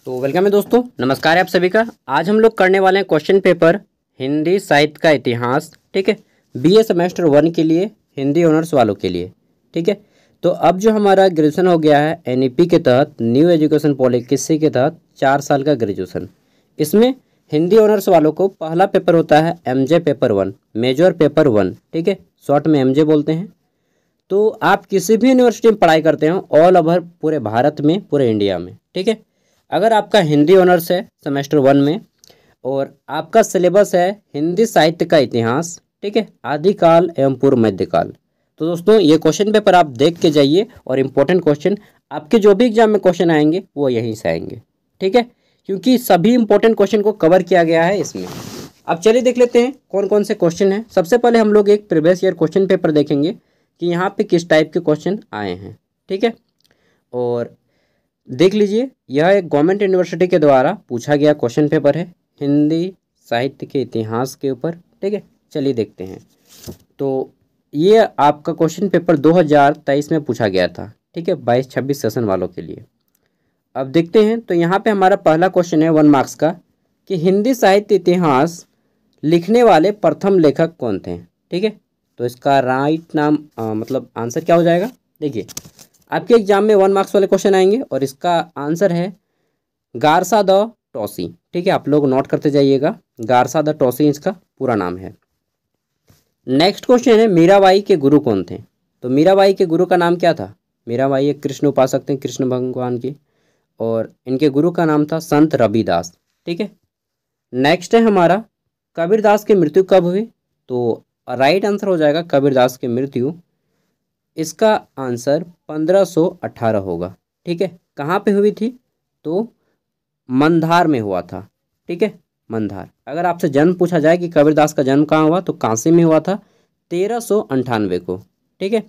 तो वेलकम है दोस्तों, नमस्कार है आप सभी का। आज हम लोग करने वाले हैं क्वेश्चन पेपर हिंदी साहित्य का इतिहास। ठीक है, बीए सेमेस्टर 1 के लिए, हिंदी ऑनर्स वालों के लिए। ठीक है, तो अब जो हमारा ग्रेजुएशन हो गया है एनईपी के तहत, न्यू एजुकेशन पॉलिसी के तहत 4 साल का ग्रेजुएशन, इसमें हिंदी ऑनर्स वालों को पहला पेपर होता है एमजे पेपर 1, मेजर पेपर 1। ठीक है, शॉर्ट में एमजे बोलते हैं। तो आप किसी भी यूनिवर्सिटी में पढ़ाई करते हो, ऑल ओवर पूरे भारत में, पूरे इंडिया में। ठीक है, अगर आपका हिंदी ऑनर्स है सेमेस्टर 1 में और आपका सिलेबस है हिंदी साहित्य का इतिहास, ठीक है, आदिकाल एवं पूर्व मध्यकाल, तो दोस्तों ये क्वेश्चन पेपर आप देख के जाइए। और इम्पोर्टेंट क्वेश्चन आपके जो भी एग्जाम में क्वेश्चन आएंगे वो यहीं से आएंगे। ठीक है, क्योंकि सभी इंपॉर्टेंट क्वेश्चन को कवर किया गया है इसमें। अब चलिए देख लेते हैं कौन कौन से क्वेश्चन हैं। सबसे पहले हम लोग एक प्रीवियस ईयर क्वेश्चन पेपर देखेंगे कि यहाँ पे किस टाइप के क्वेश्चन आए हैं। ठीक है, और देख लीजिए, यह एक गवर्नमेंट यूनिवर्सिटी के द्वारा पूछा गया क्वेश्चन पेपर है हिंदी साहित्य के इतिहास के ऊपर। ठीक है, चलिए देखते हैं। तो ये आपका क्वेश्चन पेपर 2023 में पूछा गया था। ठीक है, 22-26 सेशन वालों के लिए। अब देखते हैं, तो यहाँ पे हमारा पहला क्वेश्चन है 1 मार्क्स का कि हिंदी साहित्य इतिहास लिखने वाले प्रथम लेखक कौन थे। ठीक है, तो इसका राइट नाम मतलब आंसर क्या हो जाएगा। देखिए, आपके एग्जाम में 1 मार्क्स वाले क्वेश्चन आएंगे और इसका आंसर है गारसा द टोसी। ठीक है, आप लोग नोट करते जाइएगा, गारसा द टोसी इसका पूरा नाम है। नेक्स्ट क्वेश्चन है मीराबाई के गुरु कौन थे। तो मीराबाई के गुरु का नाम क्या था। मीराबाई एक कृष्ण उपासक थे, कृष्ण भगवान की, और इनके गुरु का नाम था संत रविदास। ठीक है, नेक्स्ट है हमारा कबीरदास की मृत्यु कब हुई। तो राइट आंसर हो जाएगा कबीरदास की मृत्यु, इसका आंसर 1518 होगा। ठीक है, कहाँ पे हुई थी, तो मंधार में हुआ था। ठीक है, मंधार। अगर आपसे जन्म पूछा जाए कि कबीरदास का जन्म कहाँ हुआ, तो काशी में हुआ था 1398 को। ठीक है,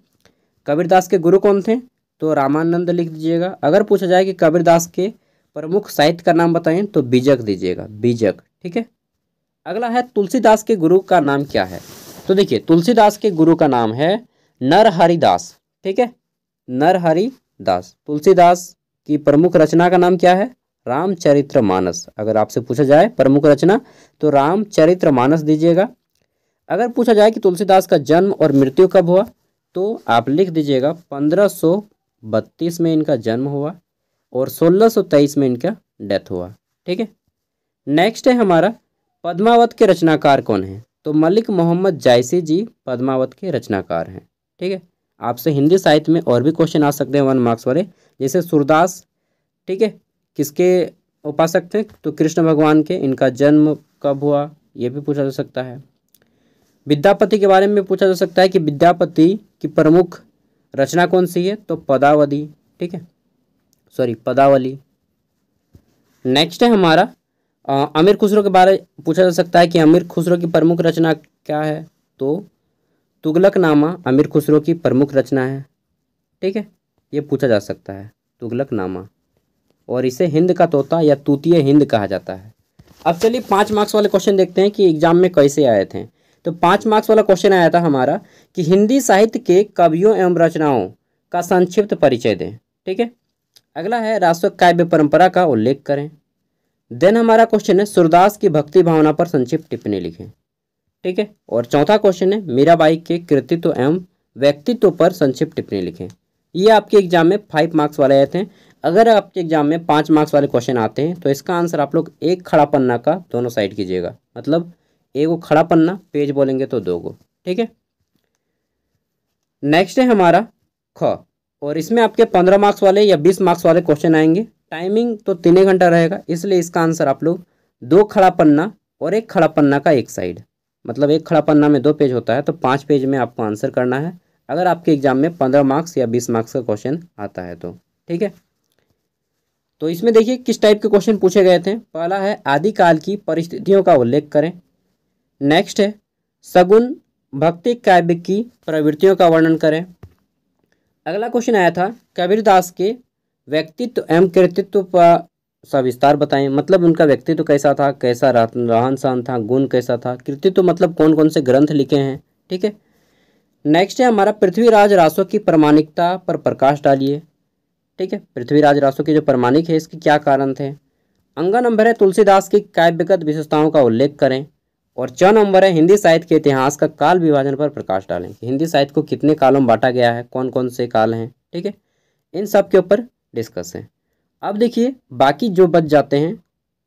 कबीरदास के गुरु कौन थे, तो रामानंद लिख दीजिएगा। अगर पूछा जाए कि कबीरदास के प्रमुख साहित्य का नाम बताएं, तो बीजक दीजिएगा, बीजक। ठीक है, अगला है तुलसीदास के गुरु का नाम क्या है। तो देखिए, तुलसीदास के गुरु का नाम है नरहरिदास। ठीक है, नरहरिदास। तुलसीदास की प्रमुख रचना का नाम क्या है, रामचरितमानस। अगर आपसे पूछा जाए प्रमुख रचना, तो रामचरितमानस दीजिएगा। अगर पूछा जाए कि तुलसीदास का जन्म और मृत्यु कब हुआ, तो आप लिख दीजिएगा 1532 में इनका जन्म हुआ और 1623 में इनका डेथ हुआ। ठीक है, नेक्स्ट है हमारा पद्मावत के रचनाकार कौन है। तो मलिक मोहम्मद जायसी जी पद्मावत के रचनाकार हैं। ठीक है, आपसे हिंदी साहित्य में और भी क्वेश्चन आ सकते हैं 1 मार्क्स वाले, जैसे सूरदास, ठीक है, किसके उपासक थे, तो कृष्ण भगवान के। इनका जन्म कब हुआ, ये भी पूछा जा सकता है। विद्यापति के बारे में पूछा जा सकता है कि विद्यापति की प्रमुख रचना कौन सी है, तो पदावली। ठीक है, सॉरी, पदावली। नेक्स्ट है हमारा अमीर खुसरो के बारे में पूछा जा सकता है कि अमीर खुसरो की प्रमुख रचना क्या है, तो तुगलकनामा अमीर खुसरो की प्रमुख रचना है। ठीक है, ये पूछा जा सकता है, तुगलकनामा, और इसे हिंद का तोता या तूतीय हिंद कहा जाता है। अब चलिए 5 मार्क्स वाले क्वेश्चन देखते हैं कि एग्जाम में कैसे आए थे। तो 5 मार्क्स वाला क्वेश्चन आया था हमारा कि हिंदी साहित्य के कवियों एवं रचनाओं का संक्षिप्त परिचय दें। ठीक है, अगला है राष्ट्र काव्य परंपरा का उल्लेख करें। देन हमारा क्वेश्चन है सूरदास की भक्ति भावना पर संक्षिप्त टिप्पणी लिखें। ठीक है, और चौथा क्वेश्चन है मीराबाई के कृतित्व एवं व्यक्तित्व पर संक्षिप्त टिप्पणी लिखें। ये आपके एग्जाम में 5 मार्क्स वाले आए थे। अगर आपके एग्जाम में 5 मार्क्स वाले क्वेश्चन आते हैं, तो इसका आंसर आप लोग एक खड़ा पन्ना का दोनों साइड कीजिएगा, मतलब एक वो खड़ा पन्ना, पेज बोलेंगे तो 2 गो। ठीक है, नेक्स्ट है हमारा ख, और इसमें आपके 15 मार्क्स वाले या 20 मार्क्स वाले क्वेश्चन आएंगे। टाइमिंग तो 3 घंटा रहेगा, इसलिए इसका आंसर आप लोग 2 खड़ा पन्ना और एक खड़ा पन्ना का एक साइड, मतलब एक खड़ा पन्ना में 2 पेज होता है, तो 5 पेज में आपको आंसर करना है, अगर आपके एग्जाम में 15 मार्क्स या 20 मार्क्स का क्वेश्चन आता है तो। ठीक है, तो इसमें देखिए किस टाइप के क्वेश्चन पूछे गए थे। पहला है आदिकाल की परिस्थितियों का उल्लेख करें। नेक्स्ट है सगुन भक्ति काव्य की प्रवृत्तियों का वर्णन करें। अगला क्वेश्चन आया था कबीरदास के व्यक्तित्व एवं कृतित्व पर सविस्तार बताएं, मतलब उनका व्यक्तित्व कैसा था, कैसा रहन सहन था, गुण कैसा था, कृतित्व मतलब कौन कौन से ग्रंथ लिखे हैं। ठीक है, नेक्स्ट है हमारा पृथ्वीराज रासो की प्रामाणिकता पर प्रकाश डालिए। ठीक है, पृथ्वीराज रासो के जो प्रामाणिक है इसके क्या कारण थे। अंगा नंबर है तुलसीदास की काव्यगत विशेषताओं का उल्लेख करें। और 6 नंबर है हिंदी साहित्य के इतिहास का काल विभाजन पर प्रकाश डालें। हिंदी साहित्य को कितने कालों में बांटा गया है, कौन कौन से काल हैं, ठीक है, इन सब के ऊपर डिस्कस है। अब देखिए बाकी जो बच जाते हैं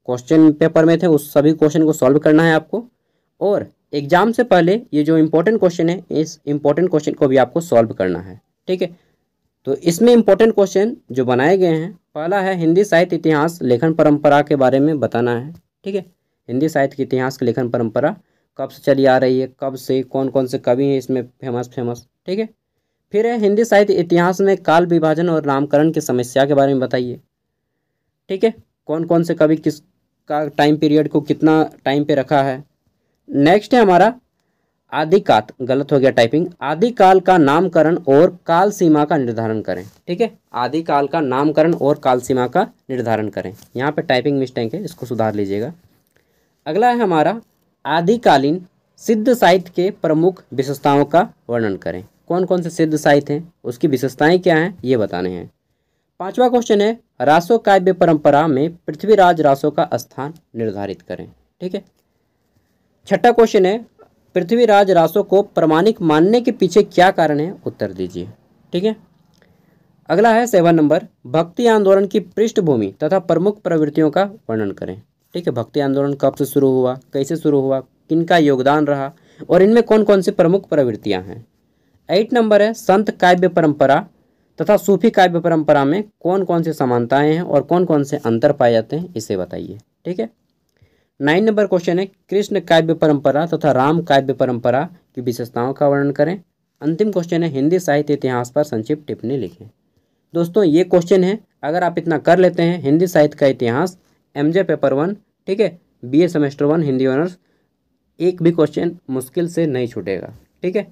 क्वेश्चन पेपर में थे उस सभी क्वेश्चन को सॉल्व करना है आपको, और एग्जाम से पहले ये जो इम्पोर्टेंट क्वेश्चन है इस इम्पोर्टेंट क्वेश्चन को भी आपको सॉल्व करना है, ठीक है। तो इसमें इम्पोर्टेंट क्वेश्चन जो बनाए गए हैं, पहला है हिंदी साहित्य इतिहास लेखन परंपरा के बारे में बताना है, ठीक है। हिंदी साहित्य के इतिहास की लेखन परंपरा कब से चली आ रही है, कब से, कौन कौन से कवि हैं इसमें फेमस, ठीक है। फिर है हिंदी साहित्य इतिहास में काल विभाजन और नामकरण की समस्या के बारे में बताइए, ठीक है, कौन कौन से कवि किस का टाइम पीरियड को कितना टाइम पे रखा है। नेक्स्ट है हमारा आदिकाल, गलत हो गया टाइपिंग, आदिकाल का नामकरण और काल सीमा का निर्धारण करें, ठीक है। आदिकाल का नामकरण और काल सीमा का निर्धारण करें, यहाँ पे टाइपिंग मिस्टेक है, इसको सुधार लीजिएगा। अगला है हमारा आदिकालीन सिद्ध साहित्य के प्रमुख विशेषताओं का वर्णन करें। कौन कौन से सिद्ध साहित्य हैं, उसकी विशेषताएं क्या हैं, ये बताने हैं। 5वां क्वेश्चन है रासो काव्य परंपरा में पृथ्वीराज रासो का स्थान निर्धारित करें, ठीक है। 6वां क्वेश्चन है पृथ्वीराज रासो को प्रमाणिक मानने के पीछे क्या कारण है, उत्तर दीजिए, ठीक है। अगला है 7 नंबर भक्ति आंदोलन की पृष्ठभूमि तथा प्रमुख प्रवृत्तियों का वर्णन करें, ठीक है। भक्ति आंदोलन कब से शुरू हुआ, कैसे शुरू हुआ, किनका योगदान रहा और इनमें कौन कौन सी प्रमुख प्रवृत्तियां हैं। 8 नंबर है संत काव्य परंपरा तथा सूफी काव्य परंपरा में कौन कौन सी समानताएं हैं और कौन कौन से अंतर पाए जाते हैं, इसे बताइए, ठीक है। 9 नंबर क्वेश्चन है कृष्ण काव्य परंपरा तथा राम काव्य परंपरा की विशेषताओं का वर्णन करें। अंतिम क्वेश्चन है हिंदी साहित्य इतिहास पर संक्षिप्त टिप्पणी लिखें। दोस्तों ये क्वेश्चन है, अगर आप इतना कर लेते हैं हिंदी साहित्य का इतिहास एमजे पेपर 1, ठीक है, बीए सेमेस्टर 1 हिंदी ऑनर्स, एक भी क्वेश्चन मुश्किल से नहीं छूटेगा, ठीक है,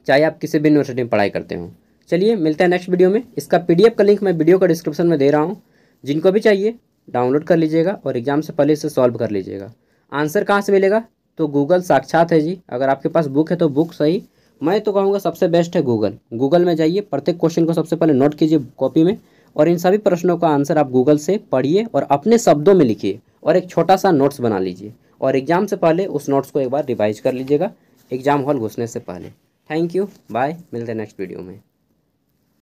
चाहे आप किसी भी यूनिवर्सिटी में पढ़ाई करते हो। चलिए मिलते हैं नेक्स्ट वीडियो में। इसका पीडीएफ का लिंक मैं वीडियो का डिस्क्रिप्शन में दे रहा हूँ, जिनको भी चाहिए डाउनलोड कर लीजिएगा और एग्जाम से पहले इसे सॉल्व कर लीजिएगा। आंसर कहाँ से मिलेगा, तो गूगल साक्षात है जी। अगर आपके पास बुक है तो बुक सही, मैं तो कहूँगा सबसे बेस्ट है गूगल। गूगल में जाइए, प्रत्येक क्वेश्चन को सबसे पहले नोट कीजिए कॉपी में, और इन सभी प्रश्नों का आंसर आप गूगल से पढ़िए और अपने शब्दों में लिखिए और एक छोटा सा नोट्स बना लीजिए, और एग्जाम से पहले उस नोट्स को एक बार रिवाइज कर लीजिएगा एग्जाम हॉल घुसने से पहले। थैंक यू, बाय, मिलते हैं नेक्स्ट वीडियो में।